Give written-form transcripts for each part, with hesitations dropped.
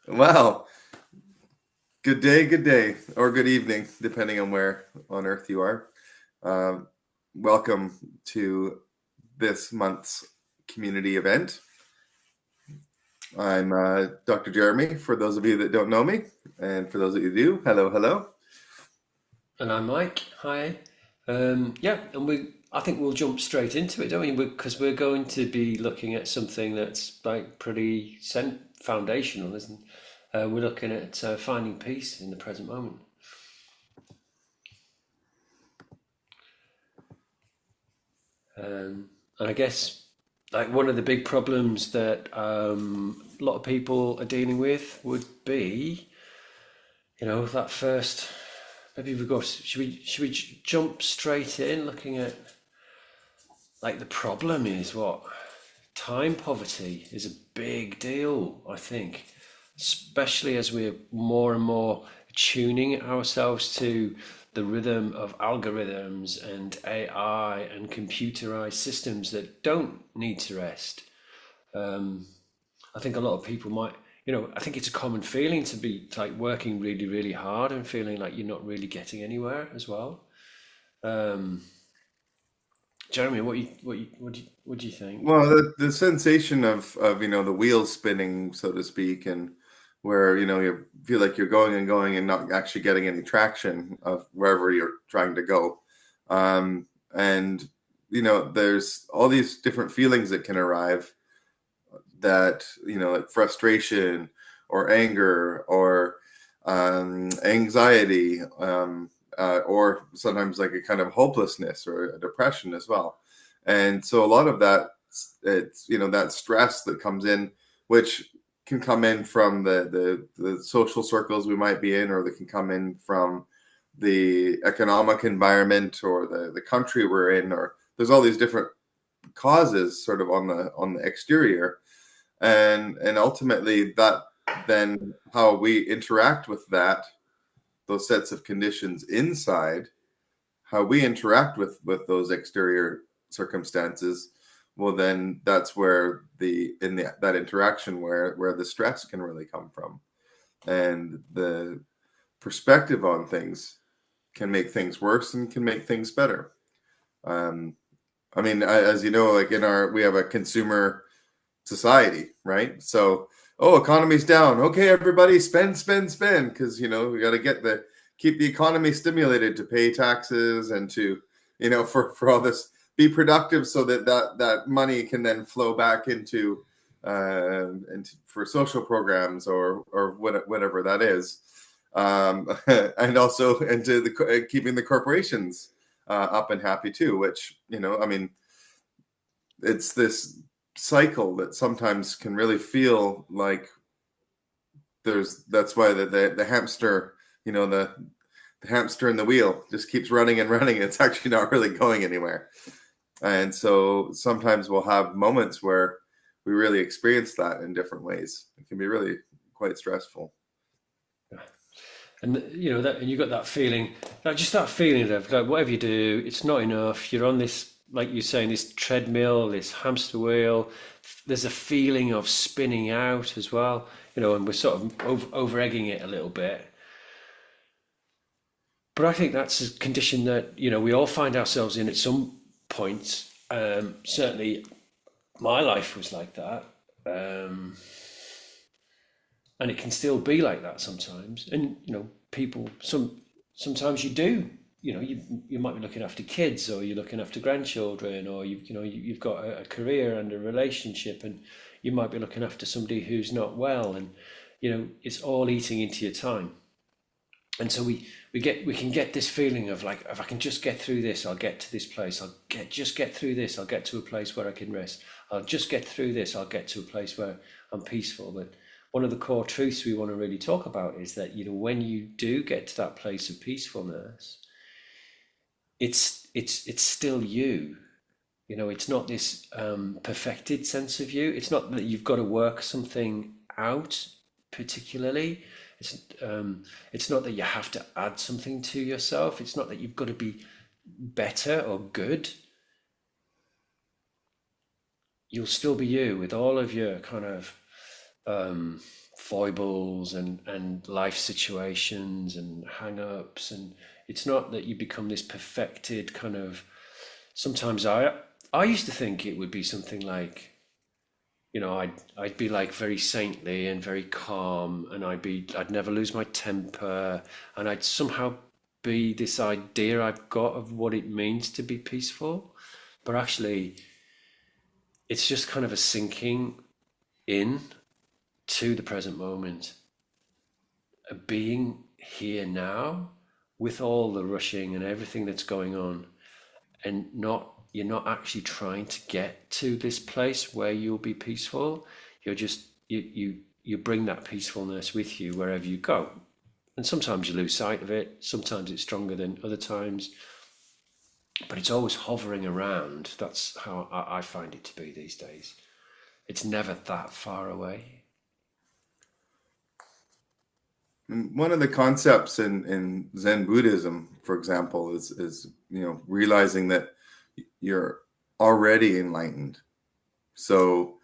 Wow. Good day, or good evening, depending on where on earth you are. Um, Welcome to this month's community event. I'm Dr. Jeremy, for those of you that don't know me, and for those of you who do, hello, hello. And I'm Mike. Hi. Yeah, and I think we'll jump straight into it, don't we? Because we're going to be looking at something that's like pretty foundational, isn't? We're looking at finding peace in the present moment. And I guess like one of the big problems that a lot of people are dealing with would be, that first. Maybe we go. Should we jump straight in, looking at like the problem is what time poverty is a big deal, I think, especially as we're more and more tuning ourselves to the rhythm of algorithms and AI and computerized systems that don't need to rest. I think a lot of people might, I think it's a common feeling to be like working really, really hard and feeling like you're not really getting anywhere as well. Um, Jeremy, what do you think? Well, the sensation of the wheels spinning, so to speak, and where you feel like you're going and going and not actually getting any traction of wherever you're trying to go. And there's all these different feelings that can arrive that like frustration or anger or anxiety, or sometimes like a kind of hopelessness or a depression as well. And so a lot of that, it's that stress that comes in, which can come in from the social circles we might be in, or that can come in from the economic environment or the country we're in, or there's all these different causes sort of on the exterior, and ultimately that then how we interact with that, those sets of conditions inside, how we interact with those exterior circumstances, well then that's where that interaction where the stress can really come from, and the perspective on things can make things worse and can make things better. um I mean, as you know, like in our, we have a consumer society, right? So, oh, economy's down. Okay, everybody, spend, spend, spend, because we got to keep the economy stimulated to pay taxes and to, for all this, be productive so that that money can then flow back into for social programs or whatever that is, and also into the keeping the corporations up and happy too. Which I mean, it's this cycle that sometimes can really feel like that's why the hamster, the hamster in the wheel just keeps running and running. It's actually not really going anywhere. And so sometimes we'll have moments where we really experience that in different ways. It can be really quite stressful. And and you got that feeling, like just that feeling of like whatever you do, it's not enough. You're on this, like you're saying, this treadmill, this hamster wheel. There's a feeling of spinning out as well, and we're sort of over egging it a little bit. But I think that's a condition that we all find ourselves in at some point. Certainly, my life was like that. Um, and it can still be like that sometimes. And people sometimes you do. You might be looking after kids, or you're looking after grandchildren, or you've got a career and a relationship, and you might be looking after somebody who's not well, and it's all eating into your time. And so we can get this feeling of like, if I can just get through this, I'll get to this place. Just get through this, I'll get to a place where I can rest. I'll just get through this, I'll get to a place where I'm peaceful. But one of the core truths we want to really talk about is that when you do get to that place of peacefulness, it's still you. It's not this perfected sense of you. It's not that you've got to work something out particularly. It's not that you have to add something to yourself. It's not that you've got to be better or good. You'll still be you with all of your kind of foibles and life situations and hang-ups, and it's not that you become this perfected kind of. Sometimes I used to think it would be something like, I'd be like very saintly and very calm, and I'd never lose my temper, and I'd somehow be this idea I've got of what it means to be peaceful. But actually, it's just kind of a sinking in to the present moment, a being here now with all the rushing and everything that's going on, and not you're not actually trying to get to this place where you'll be peaceful. You're just you bring that peacefulness with you wherever you go, and sometimes you lose sight of it, sometimes it's stronger than other times, but it's always hovering around. That's how I find it to be these days. It's never that far away. And one of the concepts in Zen Buddhism, for example, is realizing that you're already enlightened. So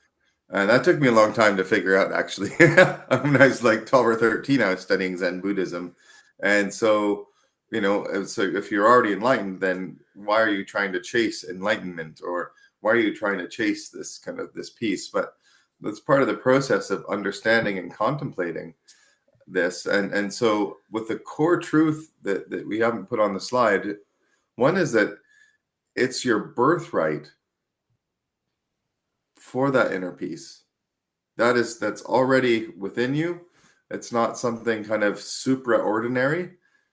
and that took me a long time to figure out, actually. When I was like 12 or 13, I was studying Zen Buddhism. And so if you're already enlightened, then why are you trying to chase enlightenment? Or why are you trying to chase this kind of this peace? But that's part of the process of understanding and contemplating this. And so with the core truth that we haven't put on the slide, one is that it's your birthright for that inner peace. That's already within you. It's not something kind of supraordinary.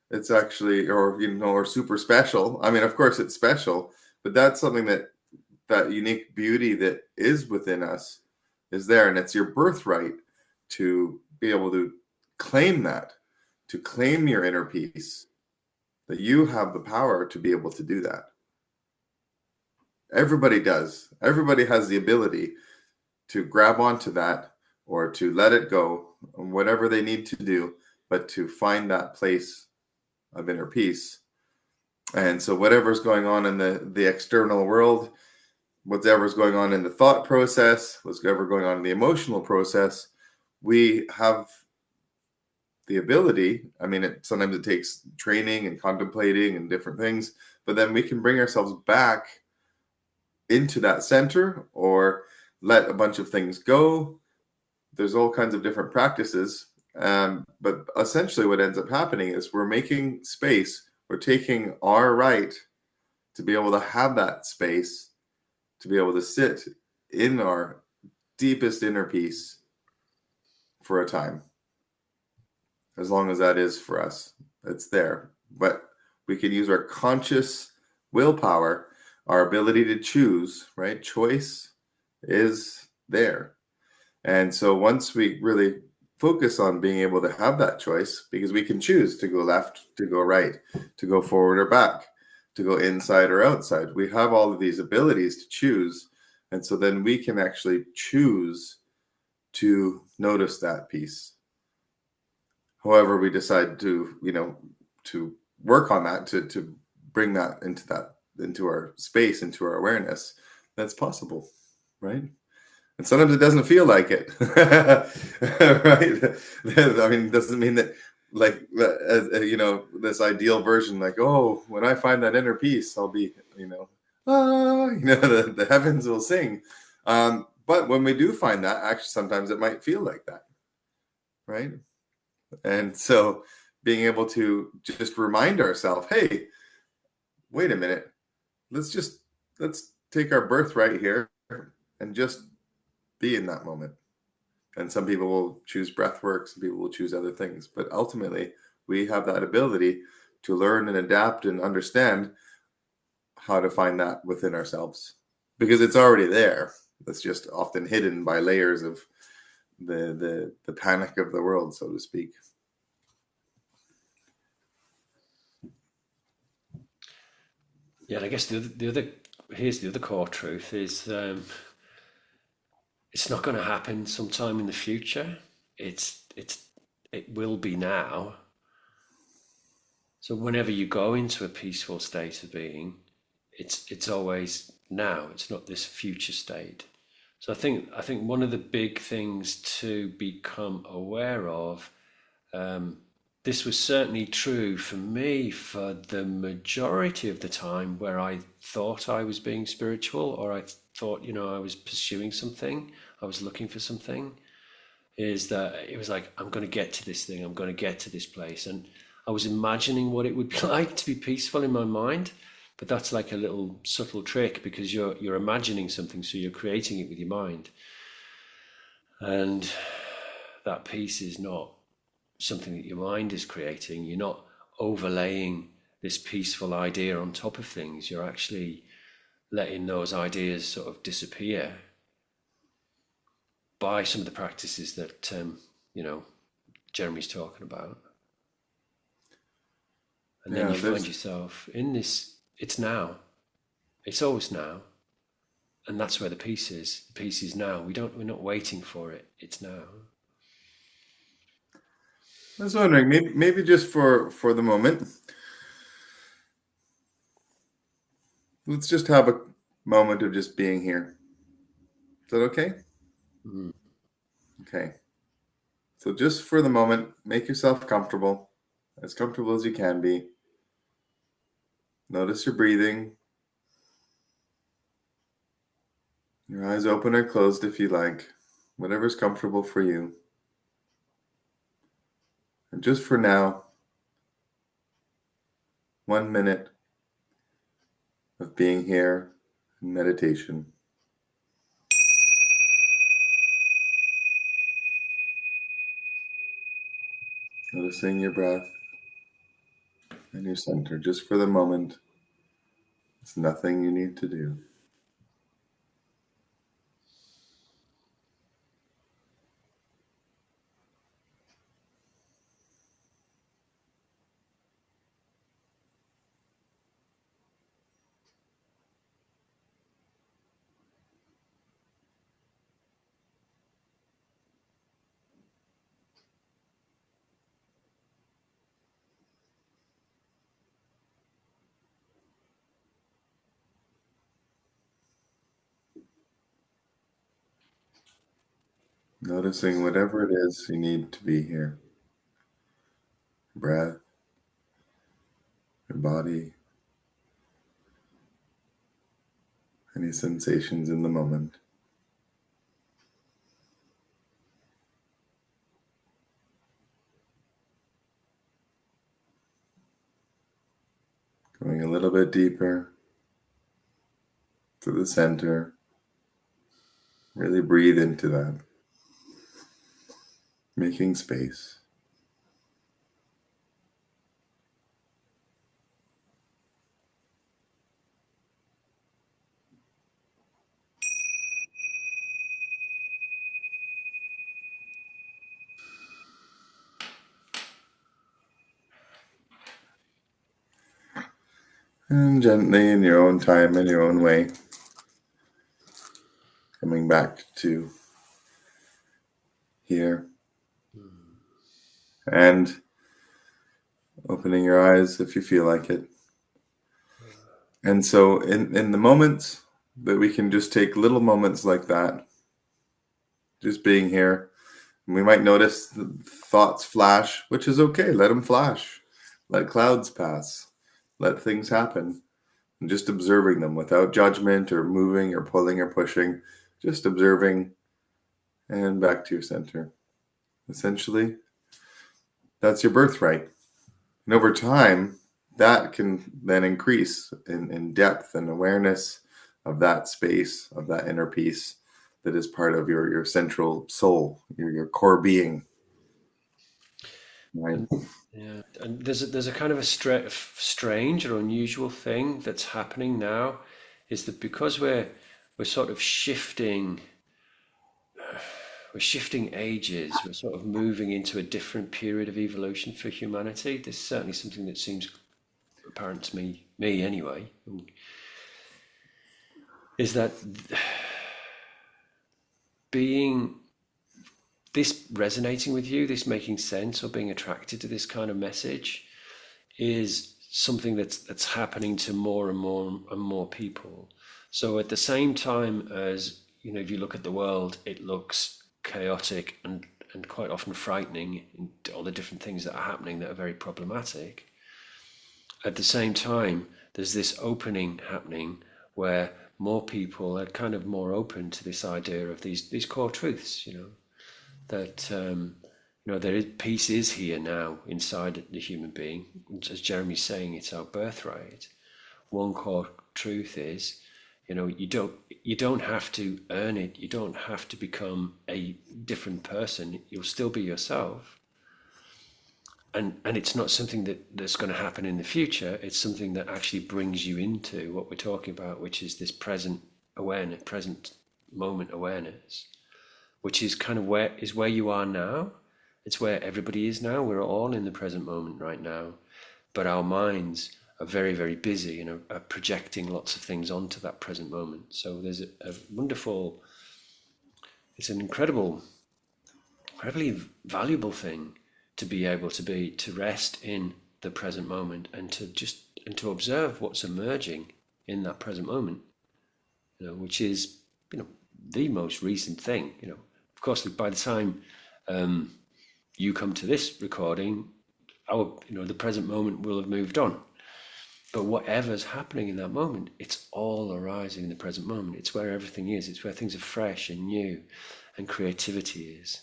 It's actually, or super special. I mean, of course it's special, but that's something that unique beauty that is within us is there, and it's your birthright to be able to claim that, to claim your inner peace, that you have the power to be able to do that. Everybody does. Everybody has the ability to grab onto that or to let it go, whatever they need to do, but to find that place of inner peace. And so whatever's going on in the external world, whatever's going on in the thought process, whatever going on in the emotional process, we have the ability. I mean, sometimes it takes training and contemplating and different things, but then we can bring ourselves back into that center or let a bunch of things go. There's all kinds of different practices. But essentially what ends up happening is we're making space. We're taking our right to be able to have that space, to be able to sit in our deepest inner peace for a time, as long as that is for us. It's there. But we can use our conscious willpower, our ability to choose, right? Choice is there. And so once we really focus on being able to have that choice, because we can choose to go left, to go right, to go forward or back, to go inside or outside. We have all of these abilities to choose. And so then we can actually choose to notice that peace. However, we decide to work on that, to bring that into our space, into our awareness, that's possible, right? And sometimes it doesn't feel like it, right? I mean, it doesn't mean that, like, this ideal version, like, oh, when I find that inner peace, I'll be, the heavens will sing. But when we do find that, actually, sometimes it might feel like that, right? And so being able to just remind ourselves, hey, wait a minute, let's take our birthright here and just be in that moment. And some people will choose breath work, some people will choose other things. But ultimately, we have that ability to learn and adapt and understand how to find that within ourselves. Because it's already there. It's just often hidden by layers of the panic of the world, so to speak. Yeah, and I guess here's the other core truth is, it's not going to happen sometime in the future. It will be now. So whenever you go into a peaceful state of being, it's always now. It's not this future state. So I think one of the big things to become aware of, um, this was certainly true for me for the majority of the time where I thought I was being spiritual, or I thought, I was pursuing something, I was looking for something, is that it was like, I'm going to get to this thing, I'm going to get to this place. And I was imagining what it would be like to be peaceful in my mind. But that's like a little subtle trick, because you're imagining something, so you're creating it with your mind. And that peace is not something that your mind is creating. You're not overlaying this peaceful idea on top of things. You're actually letting those ideas sort of disappear by some of the practices that you know Jeremy's talking about. And then Yeah, you find there's yourself in this. It's now. It's always now, and that's where the peace is. The peace is now. We're not waiting for it. It's now. I was wondering, maybe just for the moment, let's just have a moment of just being here. Is that okay? Mm. Okay. So just for the moment, make yourself as comfortable as you can be. Notice your breathing. Your eyes open or closed if you like, whatever's comfortable for you. And just for now, 1 minute of being here in meditation. Noticing your breath and your center just for the moment. It's nothing you need to do. Noticing whatever it is you need to be here. Breath, your body, any sensations in the moment. Going a little bit deeper to the center. Really breathe into that, making space. And gently, in your own time, in your own way, coming back to here and opening your eyes if you feel like it. And so, in the moments that we can just take little moments like that, just being here, and we might notice the thoughts flash, which is okay. Let them flash. Let clouds pass. Let things happen. And just observing them without judgment or moving or pulling or pushing, just observing and back to your center. Essentially, that's your birthright. And over time, that can then increase in depth and awareness of that space, of that inner peace that is part of your central soul, your core being. Right. And yeah, and there's a kind of a strange or unusual thing that's happening now, is that because we're sort of shifting, we're shifting ages, we're sort of moving into a different period of evolution for humanity. There's certainly something that seems apparent to me anyway, is that being this resonating with you, this making sense, or being attracted to this kind of message is something that's happening to more and more and more people. So at the same time as if you look at the world, it looks chaotic and quite often frightening, and all the different things that are happening that are very problematic. At the same time, there's this opening happening where more people are kind of more open to this idea of these core truths, that there is peace is here now inside the human being. As Jeremy's saying, it's our birthright. One core truth is, you don't have to earn it. You don't have to become a different person. You'll still be yourself. And it's not something that's going to happen in the future. It's something that actually brings you into what we're talking about, which is this present awareness, present moment awareness, which is kind of where you are now. It's where everybody is now. We're all in the present moment right now, but our minds are very, very busy and are projecting lots of things onto that present moment. So there's a wonderful, it's an incredibly valuable thing to be able to rest in the present moment and to observe what's emerging in that present moment, which is the most recent thing. Of course, by the time you come to this recording, the present moment will have moved on. But whatever's happening in that moment, it's all arising in the present moment. It's where everything is. It's where things are fresh and new, and creativity is.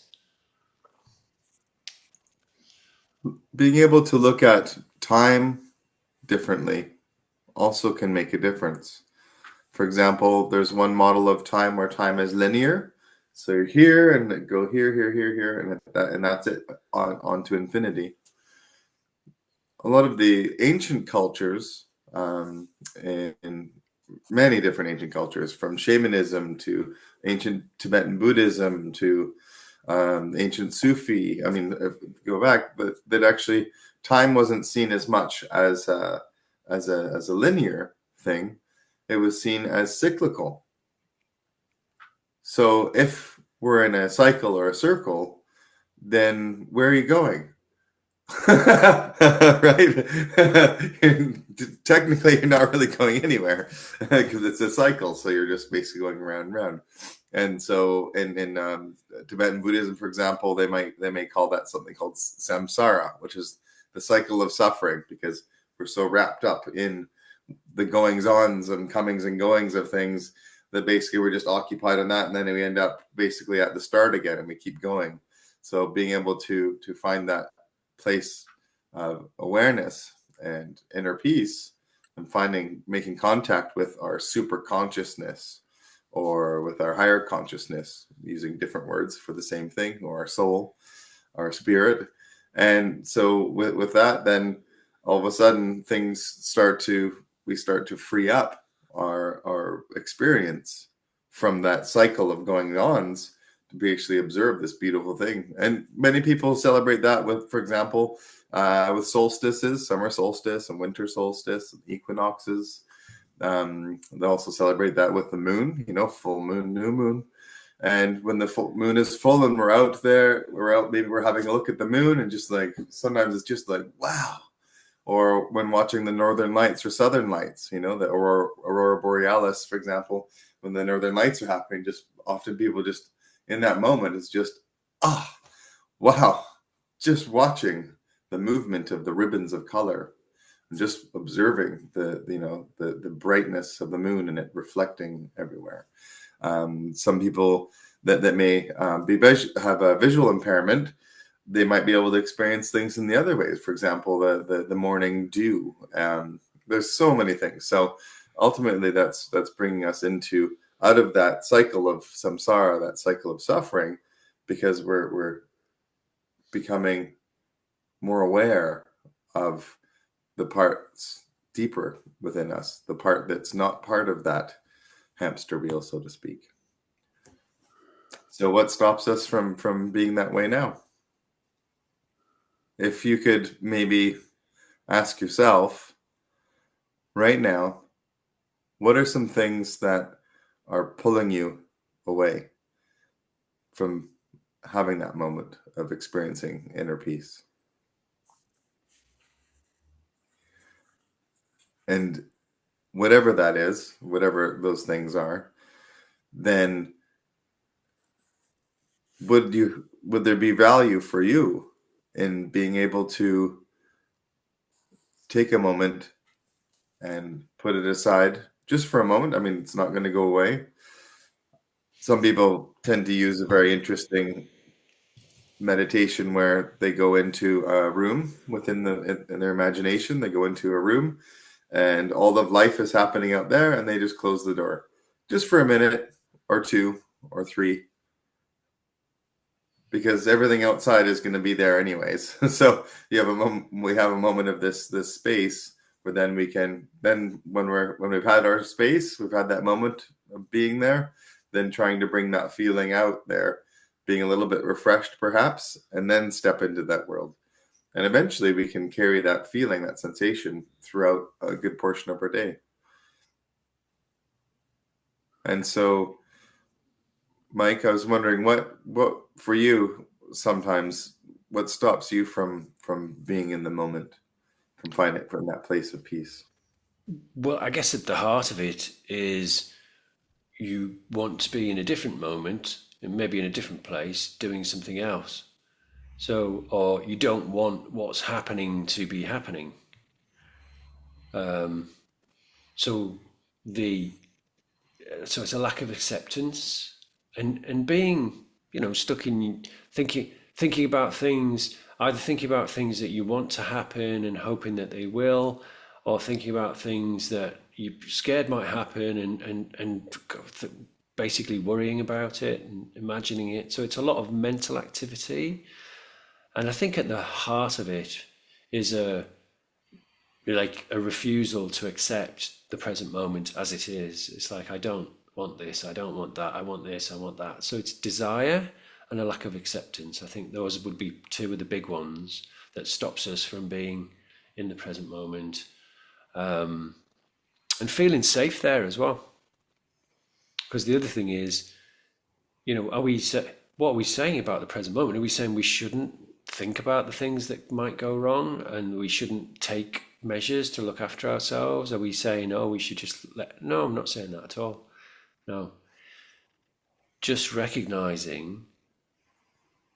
Being able to look at time differently also can make a difference. For example, there's one model of time where time is linear. So you're here and go here, here, here, here, and that's it on to infinity. A lot of the ancient cultures, in many different ancient cultures, from shamanism to ancient Tibetan Buddhism to ancient Sufi. I mean, if you go back, but that actually time wasn't seen as much as a linear thing. It was seen as cyclical. So if we're in a cycle or a circle, then where are you going? Right? Technically, you're not really going anywhere because it's a cycle. So you're just basically going round and round. And so in Tibetan Buddhism, for example, they may call that something called samsara, which is the cycle of suffering, because we're so wrapped up in the goings-ons and comings and goings of things that basically we're just occupied on that, and then we end up basically at the start again, and we keep going. So being able to find that place of awareness and inner peace, and making contact with our super consciousness or with our higher consciousness, using different words for the same thing, or our soul, our spirit. And so with that, then all of a sudden we start to free up our experience from that cycle of going ons, to actually observe this beautiful thing. And many people celebrate that with, for example, with solstices, summer solstice and winter solstice, and equinoxes. They also celebrate that with the moon, full moon, new moon. And when the full moon is full and maybe we're having a look at the moon, and just like, sometimes it's just like, wow. Or when watching the northern lights or southern lights, the aurora borealis, for example, when the northern lights are happening, just often people just in that moment, it's just, wow, just watching the movement of the ribbons of color, and just observing the brightness of the moon and it reflecting everywhere. Some people that may have a visual impairment, they might be able to experience things in the other ways. For example, the morning dew. There's so many things. So ultimately, that's bringing us out of that cycle of samsara, that cycle of suffering, because we're becoming more aware of the parts deeper within us, the part that's not part of that hamster wheel, so to speak. So what stops us from being that way now? If you could maybe ask yourself right now, what are some things that are pulling you away from having that moment of experiencing inner peace? And whatever that is, whatever those things are, then would there be value for you in being able to take a moment and put it aside just for a moment? I mean, it's not going to go away. Some people tend to use a very interesting meditation where they go into a room in their imagination. They go into a room and all of life is happening out there, and they just close the door just for a minute or two or three, because everything outside is going to be there anyways. So we have a moment of this space where then we can then when we've had our space, we've had that moment of being there, then trying to bring that feeling out there, being a little bit refreshed perhaps, and then step into that world. And eventually we can carry that feeling, that sensation throughout a good portion of our day. And so, Mike, I was wondering what for you sometimes what stops you from being in the moment, from finding from that place of peace. Well, I guess at the heart of it is you want to be in a different moment, and maybe in a different place, doing something else. So, or you don't want what's happening to be happening. Um, so the so it's a lack of acceptance and being, stuck in thinking about things, either thinking about things that you want to happen and hoping that they will, or thinking about things that you're scared might happen and basically worrying about it and imagining it. So it's a lot of mental activity, and I think at the heart of it is a refusal to accept the present moment as it is. It's like, I don't want this, I don't want that, I want this, I want that. So it's desire and a lack of acceptance. I think those would be two of the big ones that stops us from being in the present moment, and feeling safe there as well. Because the other thing is, what are we saying about the present moment? Are we saying we shouldn't think about the things that might go wrong and we shouldn't take measures to look after ourselves? Are we saying, oh, we should just let? No, I'm not saying that at all. No, just recognizing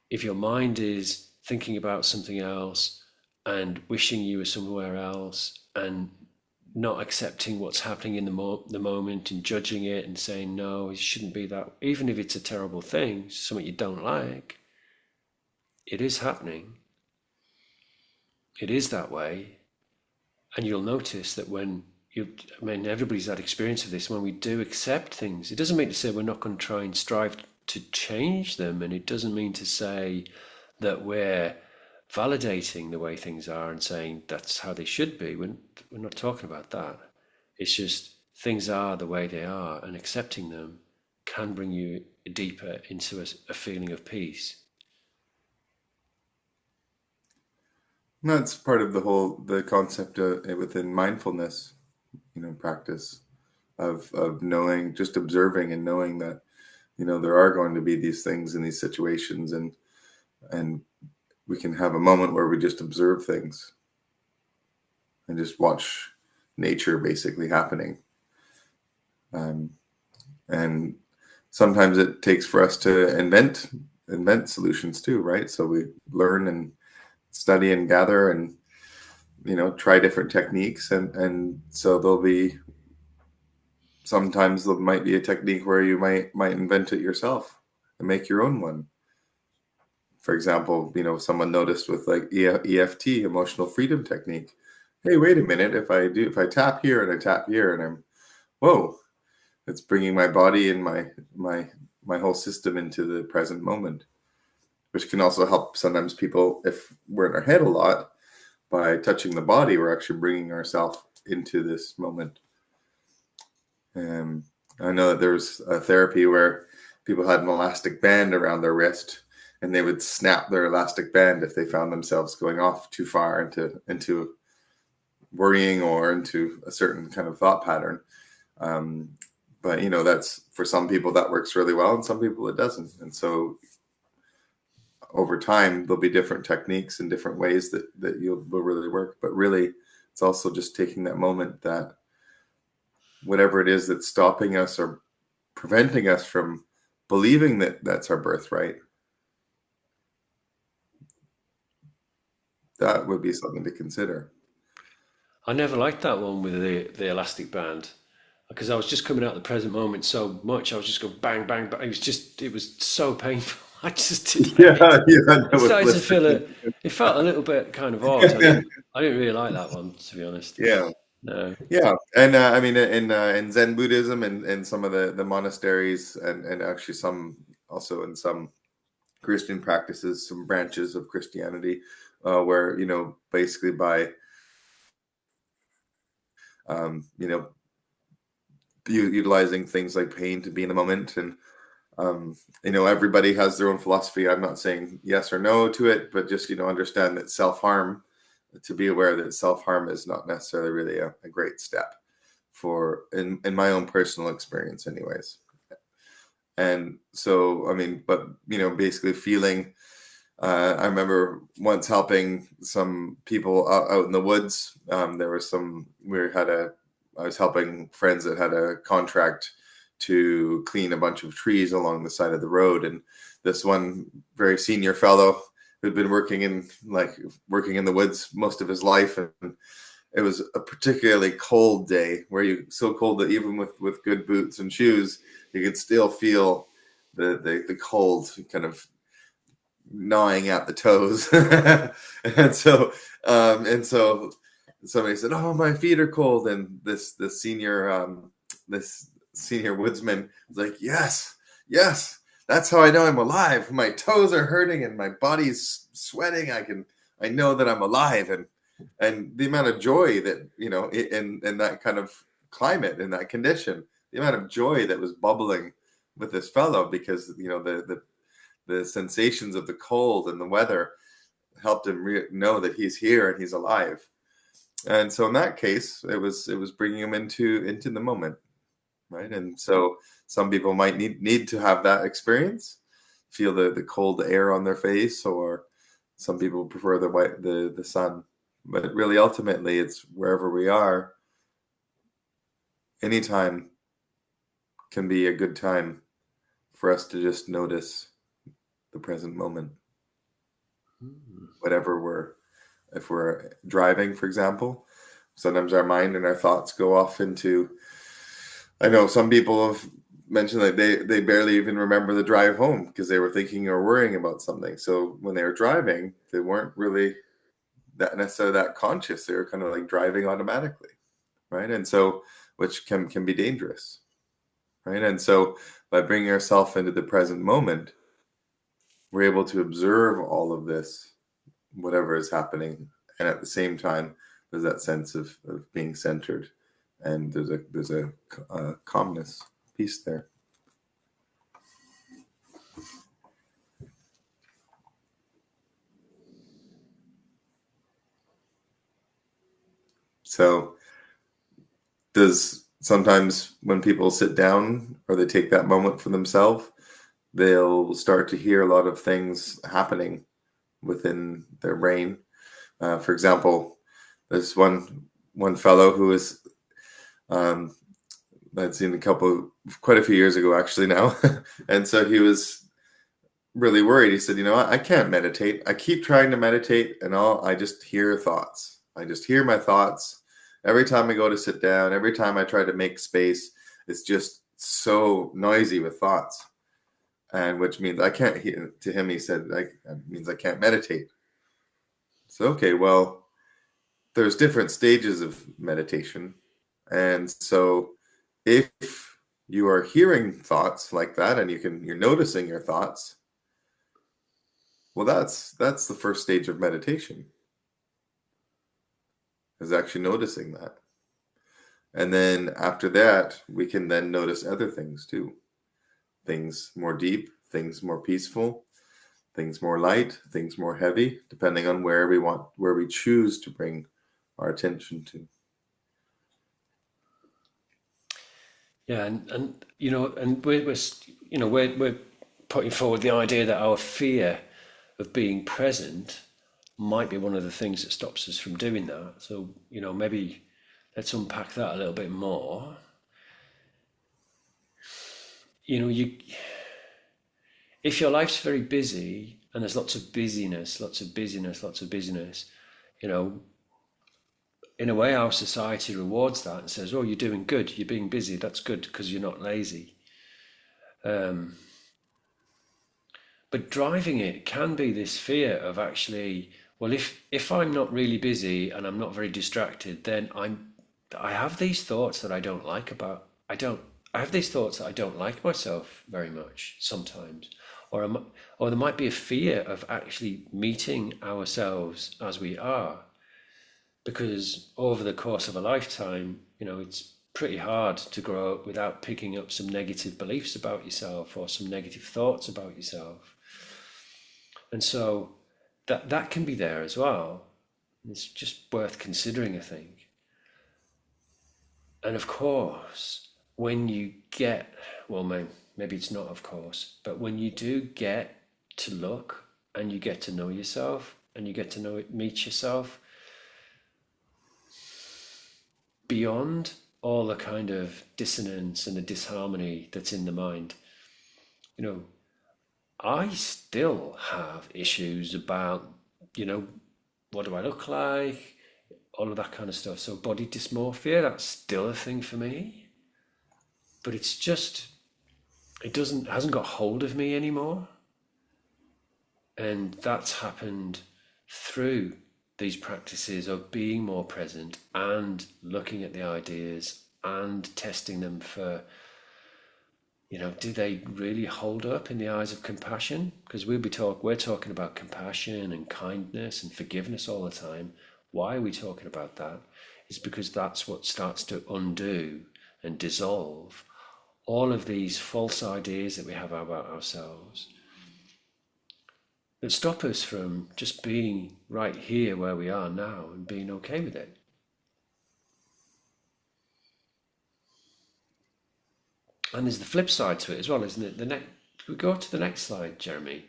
if your mind is thinking about something else and wishing you were somewhere else and not accepting what's happening in the moment and judging it and saying, no, it shouldn't be that, even if it's a terrible thing, something you don't like, it is happening. It is that way. And you'll notice that everybody's had experience of this, when we do accept things, it doesn't mean to say we're not going to try and strive to change them. And it doesn't mean to say that we're validating the way things are and saying that's how they should be. We're not talking about that. It's just things are the way they are, and accepting them can bring you deeper into a feeling of peace. And that's part of the concept within mindfulness, practice of knowing, just observing and knowing that, there are going to be these things in these situations, and we can have a moment where we just observe things and just watch nature basically happening. And sometimes it takes for us to invent solutions too, right? So we learn and study and gather and try different techniques, and so there'll be sometimes there might be a technique where you might invent it yourself and make your own one. For example, someone noticed with like EFT, emotional freedom technique. Hey, wait a minute! If I tap here and I tap here and I'm, whoa, it's bringing my body and my whole system into the present moment, which can also help sometimes people if we're in our head a lot. By touching the body, we're actually bringing ourselves into this moment. I know that there's a therapy where people had an elastic band around their wrist, and they would snap their elastic band if they found themselves going off too far into worrying or into a certain kind of thought pattern. But that's, for some people that works really well, and some people it doesn't. And so over time, there'll be different techniques and different ways that will really work. But really, it's also just taking that moment, that whatever it is that's stopping us or preventing us from believing that that's our birthright, That would be something to consider. I never liked that one with the elastic band because I was just coming out of the present moment so much. I was just going bang, bang, bang. It was so painful. I just didn't like Yeah, it. yeah, It no, with started to feel blisters. it felt a little bit kind of odd. I didn't really like that one, to be honest. Yeah, No. yeah, and I mean, in Zen Buddhism and some of the monasteries, and actually some also in some Christian practices, some branches of Christianity, where basically by you know utilizing things like pain to be in the moment, and everybody has their own philosophy. I'm not saying yes or no to it, but just understand that self-harm, to be aware that self-harm is not necessarily really a great step for in my own personal experience anyways. And so I mean, but basically feeling, I remember once helping some people out in the woods. There was some we had a I was helping friends that had a contract to clean a bunch of trees along the side of the road, and this one very senior fellow who'd been working in the woods most of his life, and it was a particularly cold day where so cold that even with good boots and shoes, you could still feel the cold kind of gnawing at the toes. And so somebody said, "Oh, my feet are cold," and this senior woodsman was like, "Yes, yes, that's how I know I'm alive. My toes are hurting and my body's sweating. I know that I'm alive." And the amount of joy that in that kind of climate, in that condition, the amount of joy that was bubbling with this fellow, because the sensations of the cold and the weather helped him know that he's here and he's alive. And so in that case, it was bringing him into the moment, right? And so some people might need to have that experience, feel the cold air on their face, or some people prefer the sun. But really, ultimately, it's wherever we are. Anytime can be a good time for us to just notice the present moment, whatever we're if we're driving, for example. Sometimes our mind and our thoughts go off into, I know some people have mentioned that they barely even remember the drive home because they were thinking or worrying about something. So when they were driving, they weren't really that necessarily that conscious. They were kind of like driving automatically, right? And so, which can be dangerous, right? And so by bringing ourselves into the present moment, we're able to observe all of this, whatever is happening, and at the same time there's that sense of being centered, and there's a calmness, peace there. So does sometimes when people sit down or they take that moment for themselves, they'll start to hear a lot of things happening within their brain. For example, there's one fellow who was, um, I'd seen quite a few years ago actually now, and so he was really worried. He said, I can't meditate. I keep trying to meditate, and I just hear thoughts. I just hear my thoughts every time I go to sit down. Every time I try to make space, it's just so noisy with thoughts, and which means I can't hear. To him, he said, that means I can't meditate. So okay, well, there's different stages of meditation, and so if you are hearing thoughts like that, and you're noticing your thoughts, well, that's the first stage of meditation, is actually noticing that. And then after that, we can then notice other things too. Things more deep, things more peaceful, things more light, things more heavy, depending on where we choose to bring our attention to. Yeah, and and we're putting forward the idea that our fear of being present might be one of the things that stops us from doing that. So, maybe let's unpack that a little bit more. You if your life's very busy and there's lots of busyness, lots of busyness, lots of busyness, You know, in a way, our society rewards that and says, "Oh, you're doing good. You're being busy. That's good because you're not lazy." Um, but driving it can be this fear of actually, well, if I'm not really busy and I'm not very distracted, then I have these thoughts that I don't like about I have these thoughts that I don't like myself very much sometimes, or or there might be a fear of actually meeting ourselves as we are, because over the course of a lifetime, it's pretty hard to grow up without picking up some negative beliefs about yourself or some negative thoughts about yourself. And so that can be there as well. It's just worth considering, I think. And of course, when you get, well, maybe it's not of course, but when you do get to look and you get to know yourself and you get to meet yourself beyond all the kind of dissonance and the disharmony that's in the mind, you know, I still have issues about, you know, what do I look like? All of that kind of stuff. So body dysmorphia, that's still a thing for me, but it's just hasn't got hold of me anymore. And that's happened through these practices of being more present and looking at the ideas and testing them for, do they really hold up in the eyes of compassion? Because we're talking about compassion and kindness and forgiveness all the time. Why are we talking about that? It's because that's what starts to undo and dissolve all of these false ideas that we have about ourselves that stop us from just being right here where we are now and being okay with it. And there's the flip side to it as well, isn't it? We go to the next slide, Jeremy.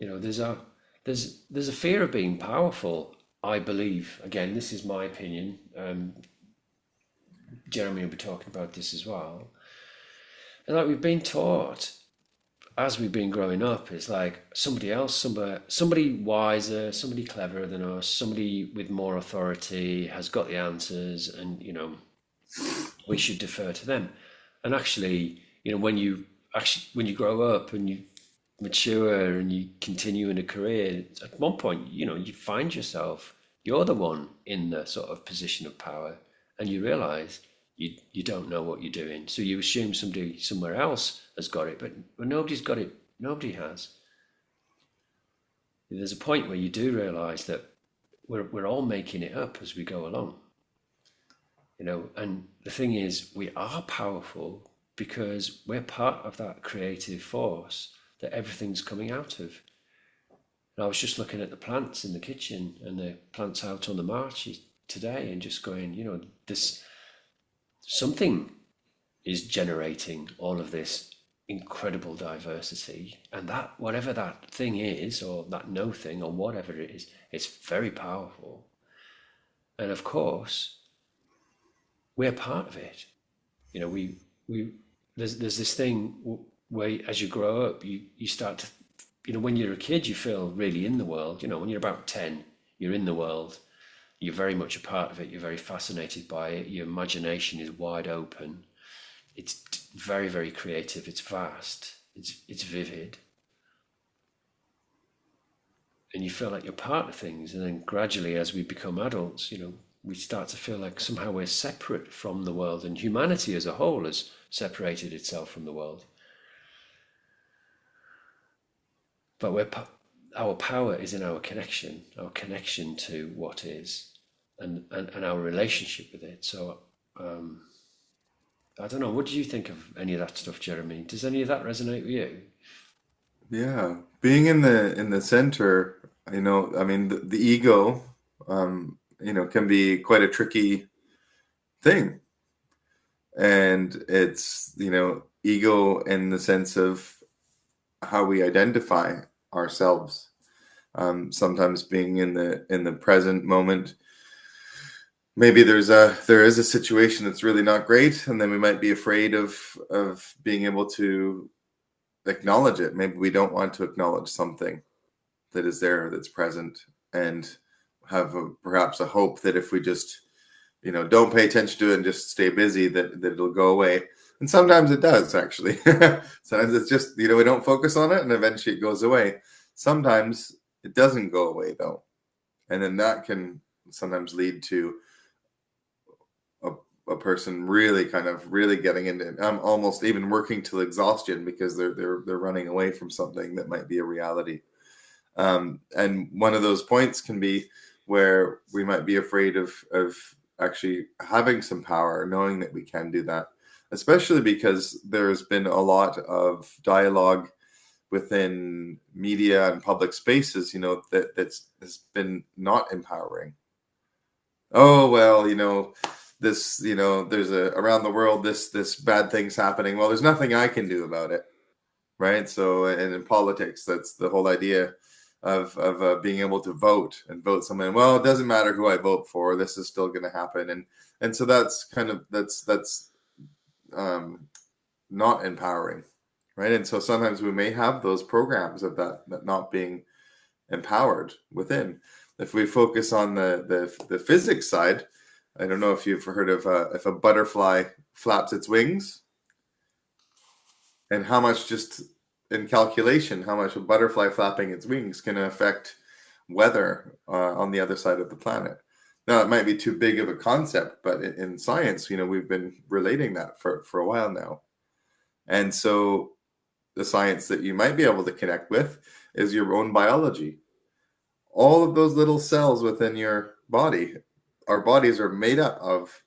There's a fear of being powerful. I believe. Again, this is my opinion. Jeremy will be talking about this as well. And like we've been taught as we've been growing up, is like somebody else, somebody wiser, somebody cleverer than us, somebody with more authority has got the answers, and we should defer to them. And actually, when you grow up and you mature and you continue in a career, at one point, you find yourself, you're the one in the sort of position of power, and you realize you don't know what you're doing. So you assume somebody somewhere else has got it, but nobody's got it. Nobody has. There's a point where you do realize that we're all making it up as we go along. And the thing is, we are powerful because we're part of that creative force that everything's coming out of. And I was just looking at the plants in the kitchen and the plants out on the march today and just going, this something is generating all of this incredible diversity, and that whatever that thing is, or that no thing, or whatever it is, it's very powerful. And of course, we're part of it. We there's this thing where as you grow up, you start to, when you're a kid, you feel really in the world. When you're about 10, you're in the world. You're very much a part of it. You're very fascinated by it. Your imagination is wide open. It's very, very creative. It's vast. It's vivid. And you feel like you're part of things. And then gradually, as we become adults, we start to feel like somehow we're separate from the world, and humanity as a whole has separated itself from the world. But our power is in our connection to what is, and our relationship with it. So I don't know. What do you think of any of that stuff, Jeremy? Does any of that resonate with you? Yeah, being in the center, I mean, the ego, can be quite a tricky thing, and it's ego in the sense of how we identify ourselves. Sometimes being in the present moment, maybe there is a situation that's really not great, and then we might be afraid of being able to acknowledge it. Maybe we don't want to acknowledge something that is there, that's present, and have perhaps a hope that if we just, don't pay attention to it and just stay busy, that it'll go away. And sometimes it does, actually. Sometimes it's just, we don't focus on it and eventually it goes away. Sometimes it doesn't go away, though. And then that can sometimes lead to a, a person really kind of really getting into almost even working till exhaustion because they're running away from something that might be a reality. And one of those points can be where we might be afraid of actually having some power, knowing that we can do that, especially because there's been a lot of dialogue within media and public spaces, that's has been not empowering. Oh, well, this, there's a around the world, this bad thing's happening. Well, there's nothing I can do about it, right? So, and in politics, that's the whole idea of being able to vote and vote someone. Well, it doesn't matter who I vote for. This is still going to happen, and so that's kind of that's um, not empowering, right? And so sometimes we may have those programs of that not being empowered within. If we focus on the physics side, I don't know if you've heard of if a butterfly flaps its wings, and how much just in calculation, how much a butterfly flapping its wings can affect weather on the other side of the planet. Now, it might be too big of a concept, but in science, we've been relating that for a while now. And so the science that you might be able to connect with is your own biology. All of those little cells within your body, our bodies are made up of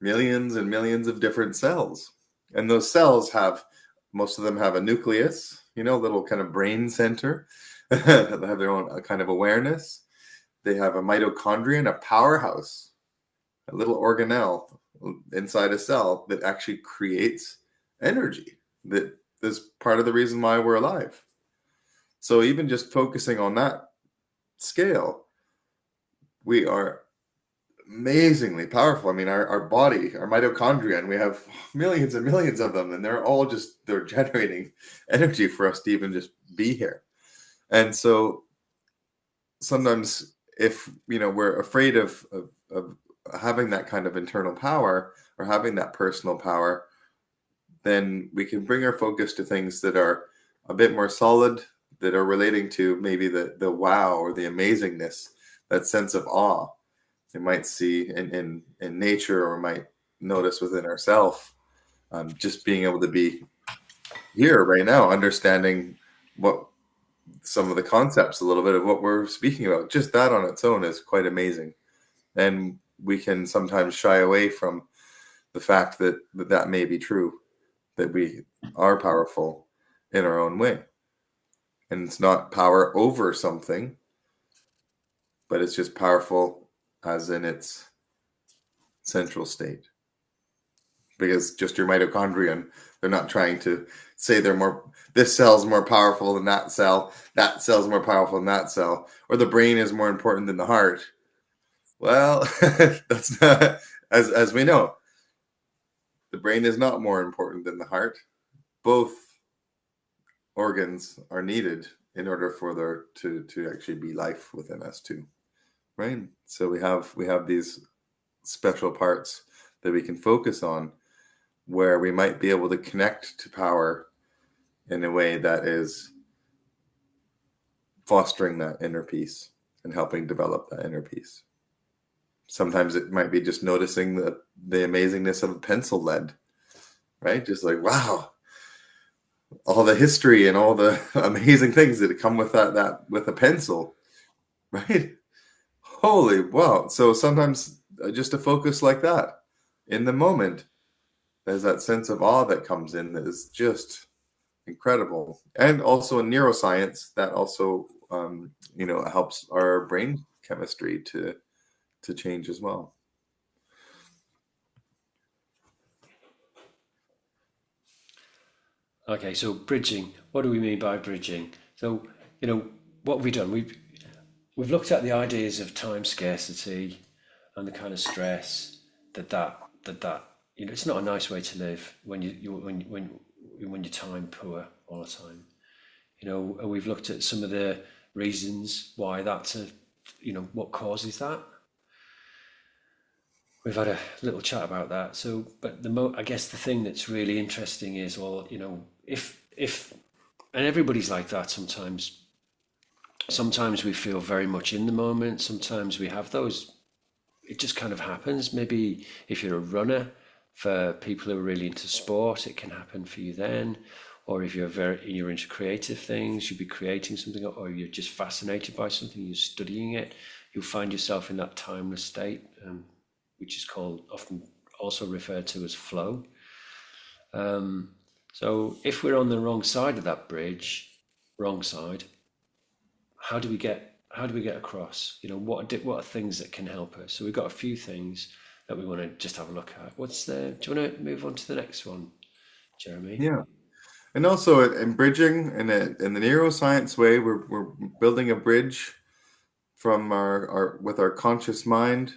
millions and millions of different cells. And those cells most of them have a nucleus, little kind of brain center. They have their own kind of awareness. They have a mitochondrion, a powerhouse, a little organelle inside a cell that actually creates energy. That is part of the reason why we're alive. So even just focusing on that scale, we are amazingly powerful. I mean, our body, our mitochondria, and we have millions and millions of them, and they're generating energy for us to even just be here. And so sometimes if we're afraid of having that kind of internal power or having that personal power, then we can bring our focus to things that are a bit more solid, that are relating to maybe the wow or the amazingness, that sense of awe they might see in nature or might notice within ourselves. Just being able to be here right now, understanding what some of the concepts, a little bit of what we're speaking about, just that on its own is quite amazing. And we can sometimes shy away from the fact that may be true, that we are powerful in our own way. And it's not power over something, but it's just powerful as in its central state. Because just your mitochondrion, they're not trying to say this cell's more powerful than that cell's more powerful than that cell, or the brain is more important than the heart. Well, that's not, as we know, the brain is not more important than the heart. Both organs are needed in order for there to actually be life within us too, right? So we have these special parts that we can focus on where we might be able to connect to power in a way that is fostering that inner peace and helping develop that inner peace. Sometimes it might be just noticing the amazingness of a pencil lead, right? Just like, wow, all the history and all the amazing things that come with that with a pencil, right? Holy wow. So sometimes just a focus like that in the moment, there's that sense of awe that comes in that is just incredible. And also in neuroscience, that also helps our brain chemistry to change as well. Okay, so bridging. What do we mean by bridging? So, you know, what have we done? We've looked at the ideas of time scarcity and the kind of stress that it's not a nice way to live when when you're time poor all the time. And we've looked at some of the reasons why that's what causes that. We've had a little chat about that. So, but I guess the thing that's really interesting is, well, if and everybody's like that sometimes. Sometimes we feel very much in the moment. Sometimes we have those. It just kind of happens. Maybe if you're a runner, for people who are really into sport, it can happen for you then. Or if you're into creative things, you'll be creating something, or you're just fascinated by something, you're studying it, you'll find yourself in that timeless state, which is called, often also referred to as flow. So if we're on the wrong side of that bridge, wrong side, how do we get across? What are things that can help us? So we've got a few things that we want to just have a look at. Do you want to move on to the next one, Jeremy? Yeah. And also in bridging in the neuroscience way, we're building a bridge from our with our conscious mind.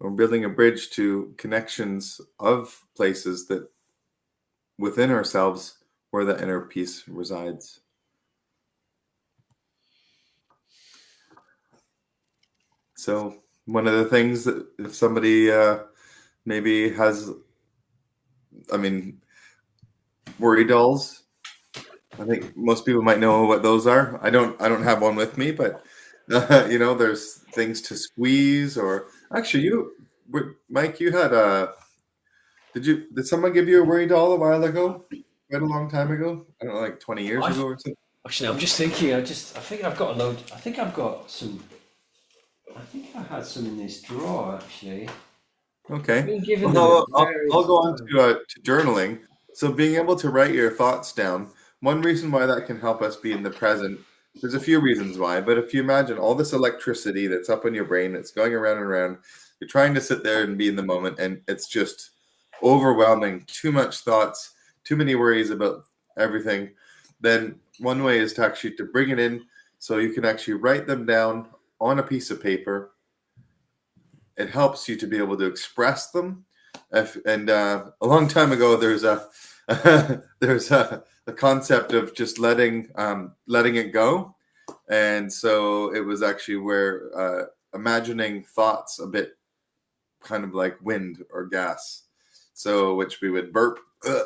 We're building a bridge to connections of places that within ourselves where the inner peace resides. So one of the things that if somebody maybe has, I mean, worry dolls. I think most people might know what those are. I don't have one with me, but there's things to squeeze. Or actually, Mike, you had a. Did someone give you a worry doll a while ago? Quite a long time ago. I don't know, like 20 years I've ago or something. actually, I'm just thinking. I think I've got a load. I think I've got some. I think I had some in this drawer actually. I've Okay. been given Well, them at I'll various go on times. to journaling. So being able to write your thoughts down, one reason why that can help us be in the present, there's a few reasons why, but if you imagine all this electricity that's up in your brain, that's going around and around, you're trying to sit there and be in the moment, and it's just overwhelming, too much thoughts, too many worries about everything, then one way is to actually to bring it in so you can actually write them down on a piece of paper. It helps you to be able to express them. And a long time ago, there's a there's a concept of just letting it go, and so it was actually where imagining thoughts a bit kind of like wind or gas, so which we would burp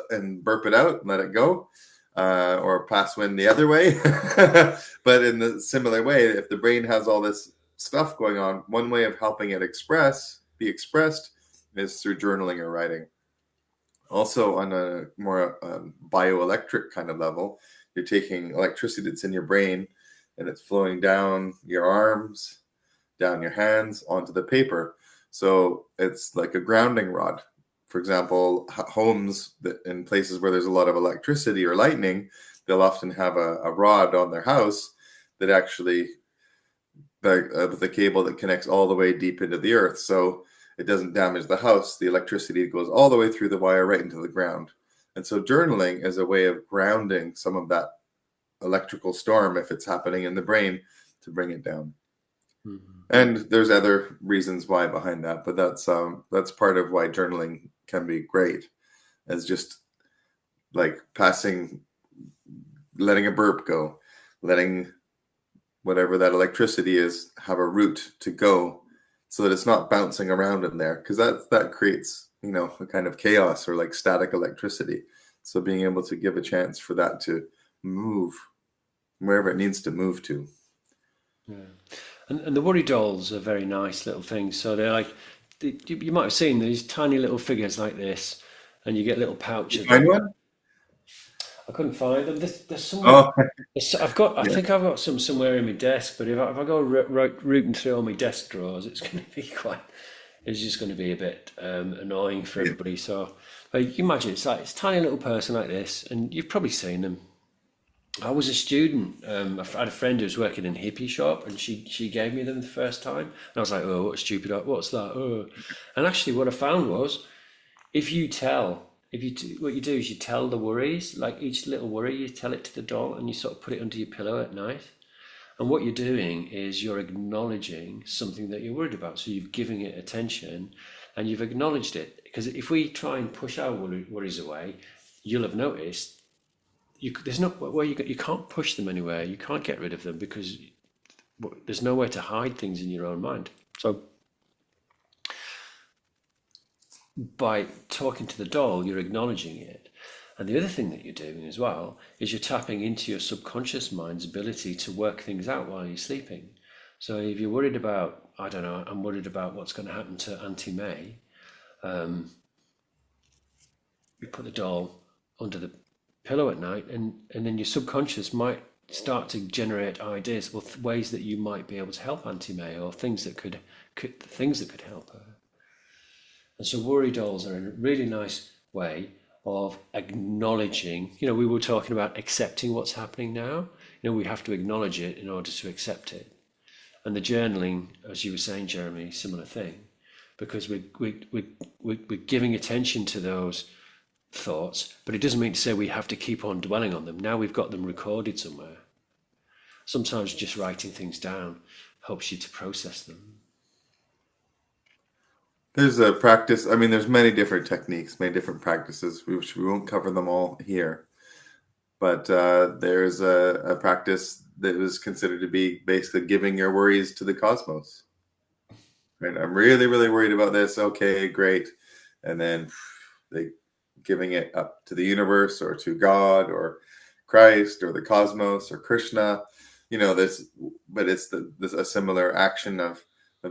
and burp it out and let it go. Or pass wind the other way. But in the similar way, if the brain has all this stuff going on, one way of helping it be expressed, is through journaling or writing. Also, on a more bioelectric kind of level, you're taking electricity that's in your brain and it's flowing down your arms, down your hands, onto the paper. So it's like a grounding rod. For example, homes that in places where there's a lot of electricity or lightning, they'll often have a rod on their house that actually the cable that connects all the way deep into the earth, so it doesn't damage the house. The electricity goes all the way through the wire right into the ground. And so journaling is a way of grounding some of that electrical storm if it's happening in the brain to bring it down. Mhm. And there's other reasons why behind that, but that's part of why journaling can be great, as just like letting a burp go, letting whatever that electricity is have a route to go, so that it's not bouncing around in there, because that creates a kind of chaos or like static electricity. So being able to give a chance for that to move wherever it needs to move to. Yeah. And the worry dolls are very nice little things. So they're like, you might have seen these tiny little figures like this, and you get little pouch You of find them. one? I couldn't find them. There's somewhere. Oh, I yeah. think I've got some somewhere in my desk. But if I go rooting through all my desk drawers, it's going to be quite. It's just going to be a bit annoying for Yeah. everybody. So, like, you imagine it's a tiny little person like this, and you've probably seen them. I was a student. I had a friend who was working in a hippie shop, and she gave me them the first time. And I was like, "Oh, what a stupid! What's that?" Oh. And actually, what I found was, what you do is you tell the worries, like each little worry, you tell it to the doll, and you sort of put it under your pillow at night. And what you're doing is you're acknowledging something that you're worried about. So you're giving it attention, and you've acknowledged it. Because if we try and push our worries away, you'll have noticed there's no where you can't push them anywhere. You can't get rid of them because there's nowhere to hide things in your own mind. So by talking to the doll, you're acknowledging it. And the other thing that you're doing as well is you're tapping into your subconscious mind's ability to work things out while you're sleeping. So if you're worried about, I don't know, I'm worried about what's going to happen to Auntie May, you put the doll under the pillow at night, and then your subconscious might start to generate ideas, well, ways that you might be able to help Auntie May, or things that could help her. And so worry dolls are a really nice way of acknowledging, we were talking about accepting what's happening now. We have to acknowledge it in order to accept it. And the journaling, as you were saying, Jeremy, similar thing, because we're giving attention to those thoughts, but it doesn't mean to say we have to keep on dwelling on them. Now we've got them recorded somewhere. Sometimes just writing things down helps you to process them. There's a practice. I mean, there's many different techniques, many different practices, which we won't cover them all here. But there's a practice that was considered to be basically giving your worries to the cosmos. Right? I'm really, really worried about this. Okay, great. And then they giving it up to the universe or to God or Christ or the cosmos or Krishna. This, but it's a similar action of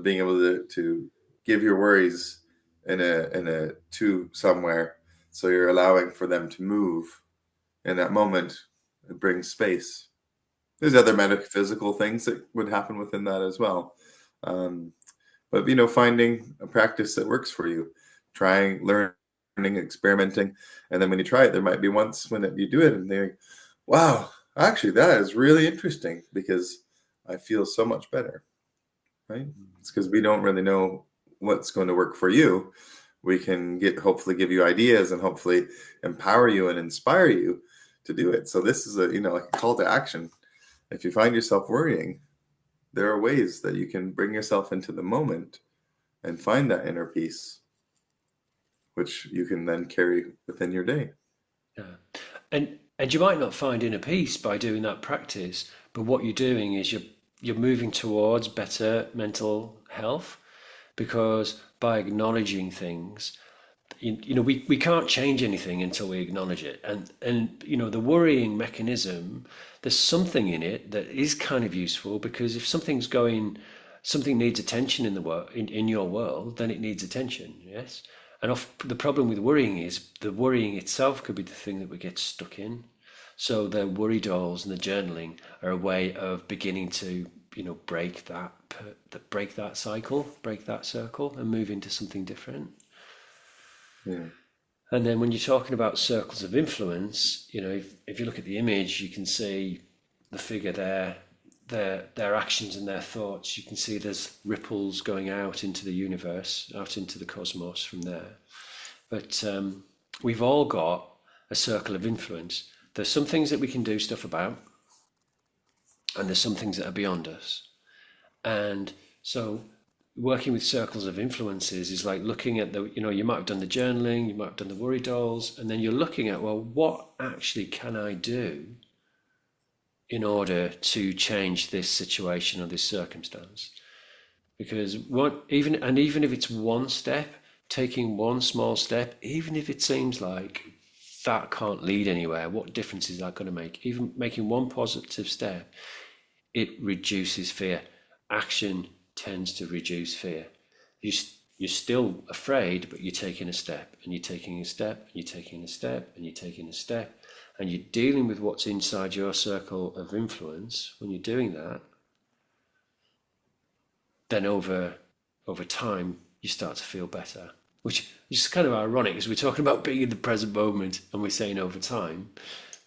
being able to give your worries in a to somewhere, so you're allowing for them to move in that moment. It brings space. There's other metaphysical things that would happen within that as well. But finding a practice that works for you, trying, learning, experimenting, and then when you try it, there might be once when you do it and they're, wow, actually that is really interesting because I feel so much better. Right? It's because we don't really know what's going to work for you. We can hopefully give you ideas and hopefully empower you and inspire you to do it. So this is like a call to action. If you find yourself worrying, there are ways that you can bring yourself into the moment and find that inner peace, which you can then carry within your day. Yeah. And you might not find inner peace by doing that practice, but what you're doing is you're moving towards better mental health, because by acknowledging things, we can't change anything until we acknowledge it. And the worrying mechanism, there's something in it that is kind of useful, because if something needs attention in the world, in your world, then it needs attention. Yes. And the problem with worrying is the worrying itself could be the thing that we get stuck in. So the worry dolls and the journaling are a way of beginning to, break that cycle, break that circle, and move into something different. Yeah. And then when you're talking about circles of influence, if you look at the image, you can see the figure there, their actions and their thoughts. You can see there's ripples going out into the universe, out into the cosmos from there. But we've all got a circle of influence. There's some things that we can do stuff about, and there's some things that are beyond us. And so working with circles of influences is like looking at you might have done the journaling, you might have done the worry dolls, and then you're looking at, well, what actually can I do in order to change this situation or this circumstance? Because even if it's one step, taking one small step, even if it seems like that can't lead anywhere, what difference is that going to make? Even making one positive step, it reduces fear. Action tends to reduce fear. You're still afraid, but you're taking a step, and you're taking a step, and you're taking a step, and you're taking a step, and you're dealing with what's inside your circle of influence. When you're doing that, then over time, you start to feel better, which is kind of ironic, because we're talking about being in the present moment and we're saying over time.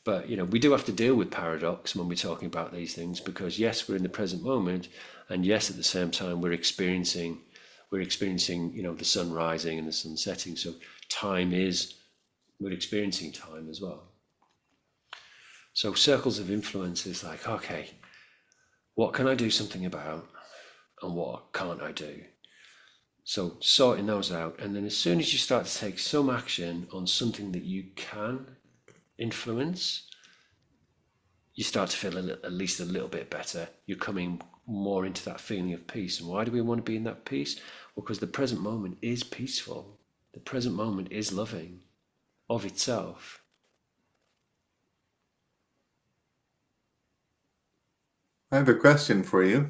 But we do have to deal with paradox when we're talking about these things, because yes, we're in the present moment, and yes, at the same time we're experiencing the sun rising and the sun setting. So we're experiencing time as well. So circles of influence is like, okay, what can I do something about, and what can't I do? So sorting those out, and then as soon as you start to take some action on something that you can influence, you start to feel at least a little bit better. You're coming more into that feeling of peace. And why do we want to be in that peace? Well, because the present moment is peaceful. The present moment is loving of itself. I have a question for you.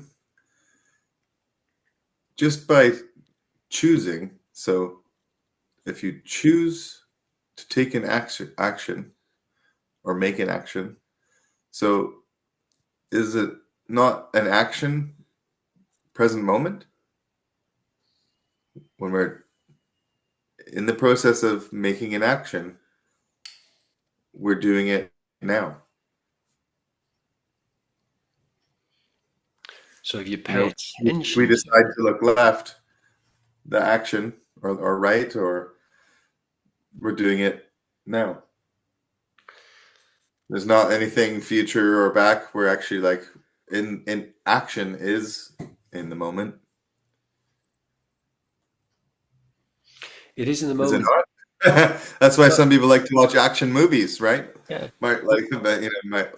Just by choosing, so if you choose to take an action or make an action, so is it not an action present moment when we're in the process of making an action? We're doing it now. So if you You pay know, if we attention to decide to look left, the action, or right, or we're doing it now. There's not anything future or back. We're actually like in action is in the moment. it is in the Is it moment. not? That's why Well, some people like to watch action movies, right? yeah, My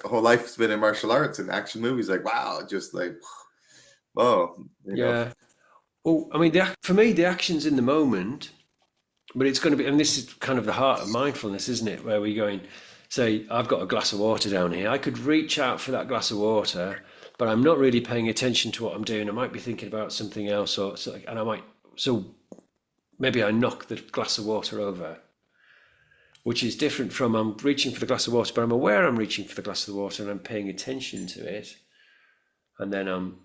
whole life's been in martial arts and action movies. Like, wow, just like, whoa, yeah. Well, I mean, for me, the action's in the moment, but it's going to be, and this is kind of the heart of mindfulness, isn't it? Where we're going, say, I've got a glass of water down here. I could reach out for that glass of water, but I'm not really paying attention to what I'm doing. I might be thinking about something else, or so, and I might, so maybe I knock the glass of water over, which is different from I'm reaching for the glass of water, but I'm aware I'm reaching for the glass of water and I'm paying attention to it, and then I'm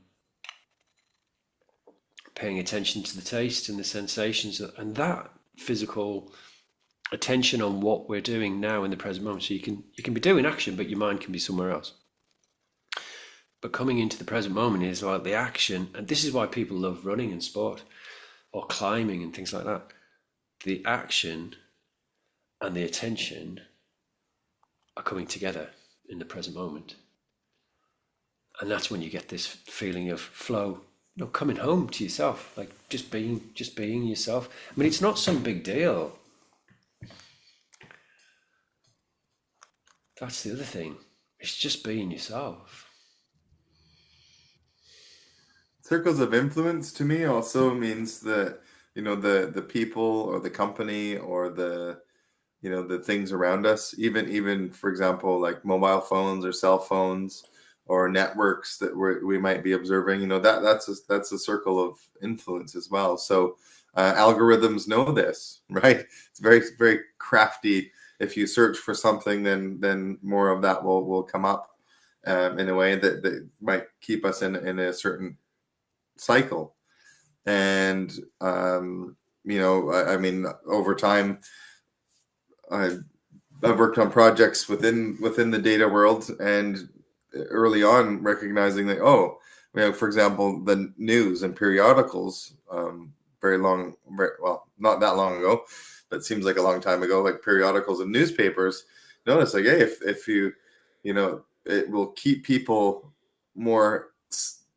paying attention to the taste and the sensations and that physical attention on what we're doing now in the present moment. So you can be doing action, but your mind can be somewhere else. But coming into the present moment is like the action, and this is why people love running and sport or climbing and things like that. The action and the attention are coming together in the present moment, and that's when you get this feeling of flow. Coming home to yourself, like just being yourself. I mean, it's not some big deal. That's the other thing. It's just being yourself. Circles of influence to me also means that the people or the company or the things around us, even for example like mobile phones or cell phones or networks that we might be observing, that's a circle of influence as well. So algorithms know this, right? It's very, very crafty. If you search for something, then more of that will come up in a way that might keep us in a certain cycle. And I mean, over time, I I've worked on projects within the data world, and early on recognizing that, for example, the news and periodicals, well, not that long ago, but it seems like a long time ago, like periodicals and newspapers. Notice like, hey, if it will keep people more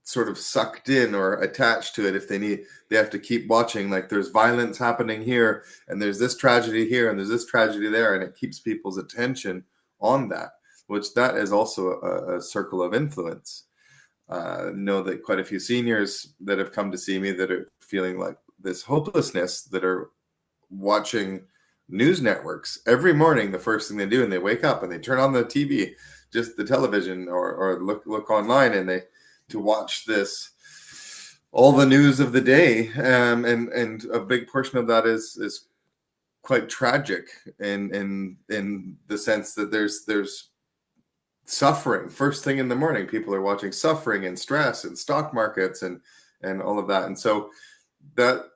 sort of sucked in or attached to it. If they have to keep watching, like there's violence happening here and there's this tragedy here and there's this tragedy there, and it keeps people's attention on that, which that is also a circle of influence. Know that quite a few seniors that have come to see me that are feeling like this hopelessness, that are watching news networks every morning. The first thing they do, and they wake up and they turn on the TV, just the television, or look online, and they to watch this all the news of the day, and a big portion of that is quite tragic in the sense that there's suffering first thing in the morning. People are watching suffering and stress and stock markets and all of that, and so that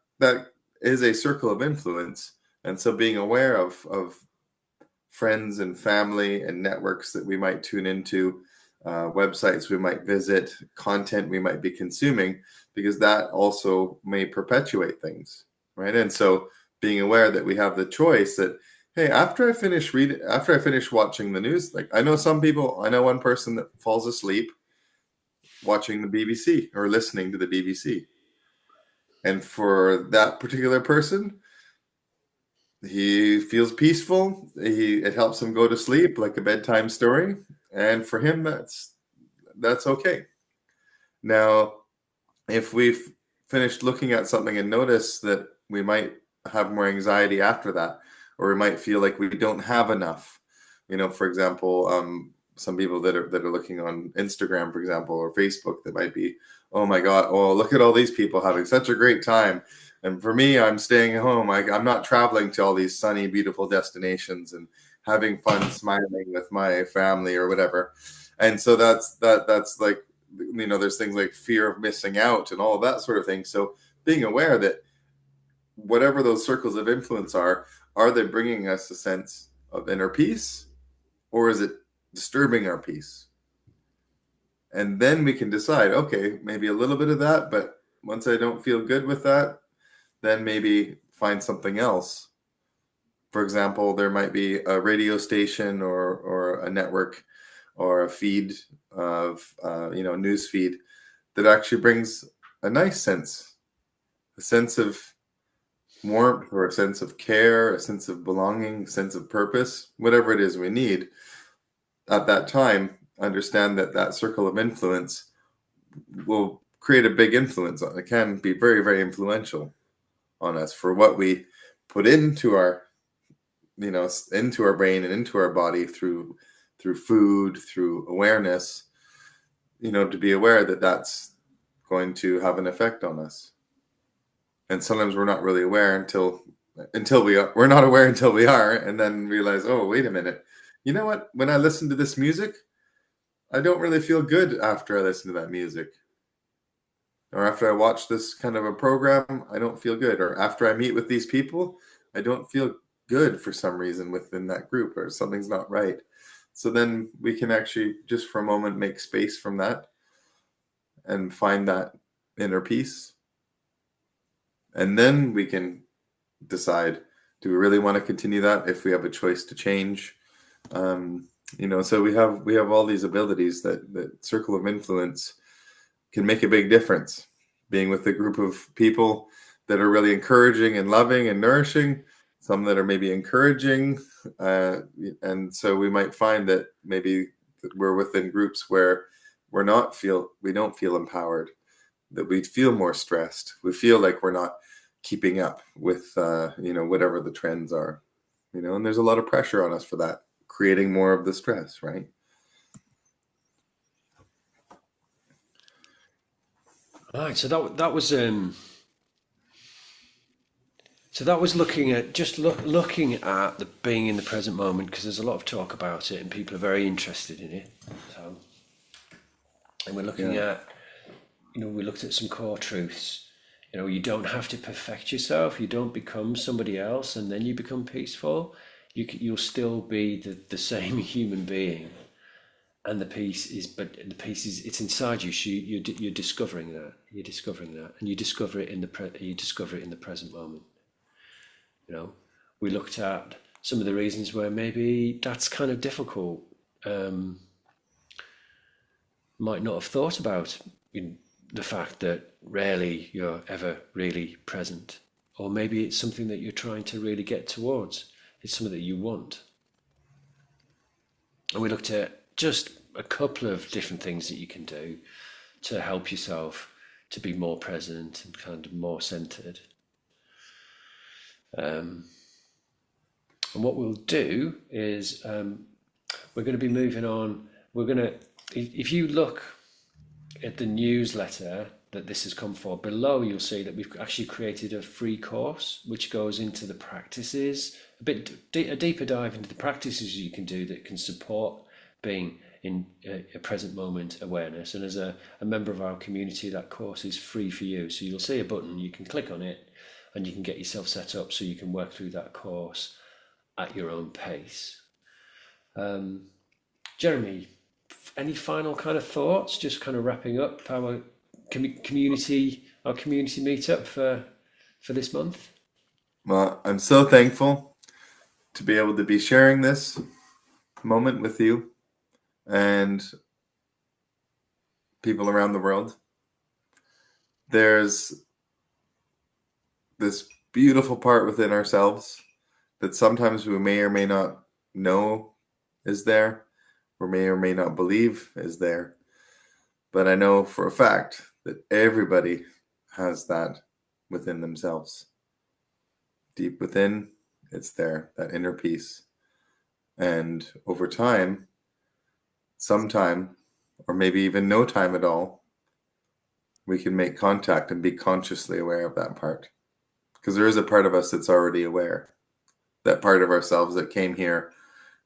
is a circle of influence. And so being aware of friends and family and networks that we might tune into, websites we might visit, content we might be consuming, because that also may perpetuate things, right? And so being aware that we have the choice that, hey, after I finish watching the news, like I know one person that falls asleep watching the BBC or listening to the BBC. And for that particular person, he feels peaceful. It helps him go to sleep like a bedtime story, and for him, that's okay. Now, if we've finished looking at something and notice that we might have more anxiety after that, or we might feel like we don't have enough. For example, some people that are looking on Instagram, for example, or Facebook, that might be, oh my God, oh, look at all these people having such a great time. And for me, I'm staying at home. I'm not traveling to all these sunny, beautiful destinations and having fun smiling with my family or whatever. And so that's like, there's things like fear of missing out and all of that sort of thing. So being aware that whatever those circles of influence are they bringing us a sense of inner peace, or is it disturbing our peace? And then we can decide, okay, maybe a little bit of that, but once I don't feel good with that, then maybe find something else. For example, there might be a radio station or a network or a feed of news feed that actually brings a nice sense, a sense of warmth or a sense of care, a sense of belonging, a sense of purpose, whatever it is we need at that time. Understand that that circle of influence will create a big influence on it. Can be very, very influential on us for what we put into our into our brain and into our body through food, through awareness, to be aware that that's going to have an effect on us. And sometimes we're not really aware until we're not aware until we are, and then realize, oh, wait a minute, you know what, when I listen to this music, I don't really feel good after I listen to that music. Or after I watch this kind of a program, I don't feel good. Or after I meet with these people, I don't feel good for some reason within that group, or something's not right. So then we can actually just for a moment make space from that and find that inner peace. And then we can decide, do we really want to continue that if we have a choice to change? So we have all these abilities that circle of influence can make a big difference. Being with a group of people that are really encouraging and loving and nourishing, some that are maybe encouraging, and so we might find that maybe we're within groups where we don't feel empowered, that we feel more stressed, we feel like we're not keeping up with whatever the trends are, and there's a lot of pressure on us for that, creating more of the stress, right? Right. So that was looking at looking at the being in the present moment, because there's a lot of talk about it and people are very interested in it. So, and we're looking Yeah. at, we looked at some core truths. You don't have to perfect yourself. You don't become somebody else and then you become peaceful. You'll still be the same human being, and the peace is it's inside you. So you're discovering that. You're discovering that, and you discover it in the present moment. You know, we looked at some of the reasons where maybe that's kind of difficult. Um, might not have thought about the fact that rarely you're ever really present, or maybe it's something that you're trying to really get towards. It's something that you want. And we looked at just a couple of different things that you can do to help yourself to be more present and kind of more centered. Um, and what we'll do is we're going to be moving on. We're going to, if you look at the newsletter that this has come for, below you'll see that we've actually created a free course which goes into the practices, a deeper dive into the practices you can do that can support being in a present moment awareness. And as a member of our community, that course is free for you. So you'll see a button, you can click on it and you can get yourself set up so you can work through that course at your own pace. Jeremy, any final kind of thoughts? Just kind of wrapping up our community meetup for this month. Well, I'm so thankful to be able to be sharing this moment with you and people around the world. There's this beautiful part within ourselves that sometimes we may or may not know is there, or may not believe is there. But I know for a fact that everybody has that within themselves. Deep within, it's there, that inner peace. And over time, sometime, or maybe even no time at all, we can make contact and be consciously aware of that part. Because there is a part of us that's already aware, that part of ourselves that came here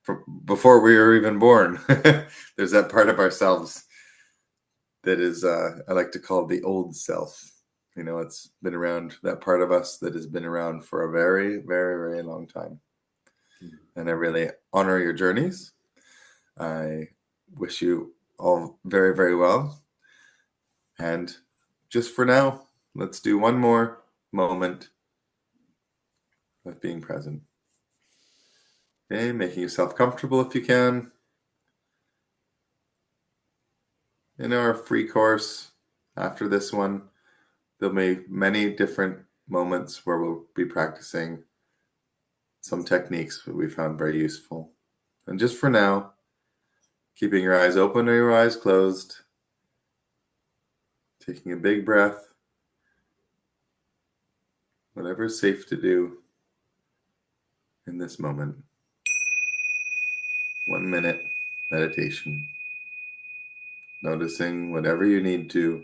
from before we were even born. There's that part of ourselves that is, I like to call the old self. You know, it's been around, that part of us that has been around for a very, very, very long time. And I really honor your journeys. I wish you all very, very well. And just for now, let's do one more moment of being present. Okay, making yourself comfortable if you can. In our free course, after this one, there'll be many different moments where we'll be practicing some techniques that we found very useful. And just for now, keeping your eyes open or your eyes closed, taking a big breath, whatever is safe to do in this moment. 1 minute meditation. Noticing whatever you need to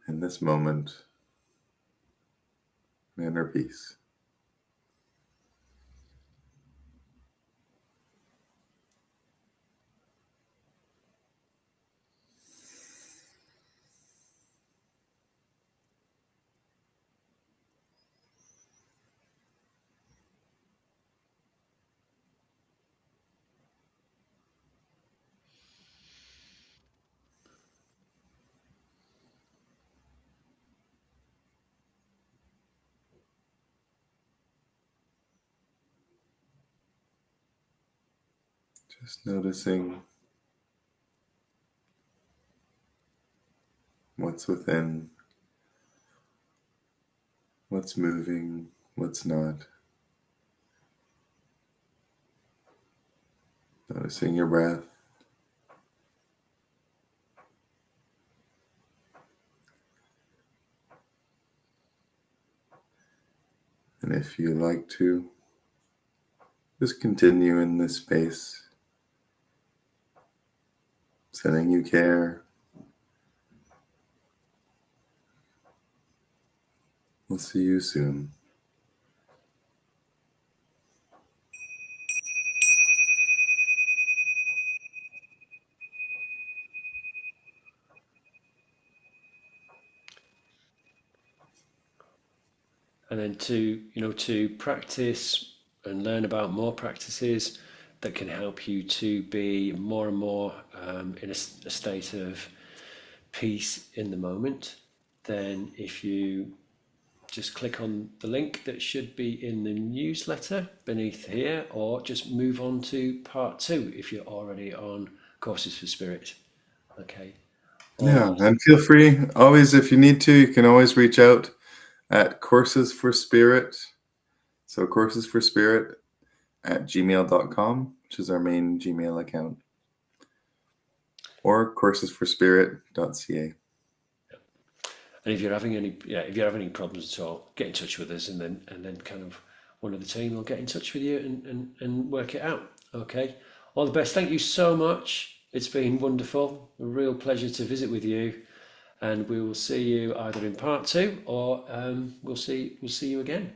in this moment, inner peace. Just noticing what's within, what's moving, what's not. Noticing your breath. And if you like to, just continue in this space, sending you care. We'll see you soon. And then to practice and learn about more practices that can help you to be more and more in a state of peace in the moment. Then if you just click on the link that should be in the newsletter beneath here, or just move on to part 2 if you're already on Courses for Spirit. Okay. Or Yeah, and feel free, always, if you need to, you can always reach out at Courses for Spirit. So Courses for Spirit at gmail.com, which is our main Gmail account, or coursesforspirit.ca. and if you're having any problems at all, get in touch with us, and then kind of one of the team will get in touch with you and work it out. Okay. All the best. Thank you so much. It's been wonderful. A real pleasure to visit with you, and we will see you either in part 2 or we'll see you again.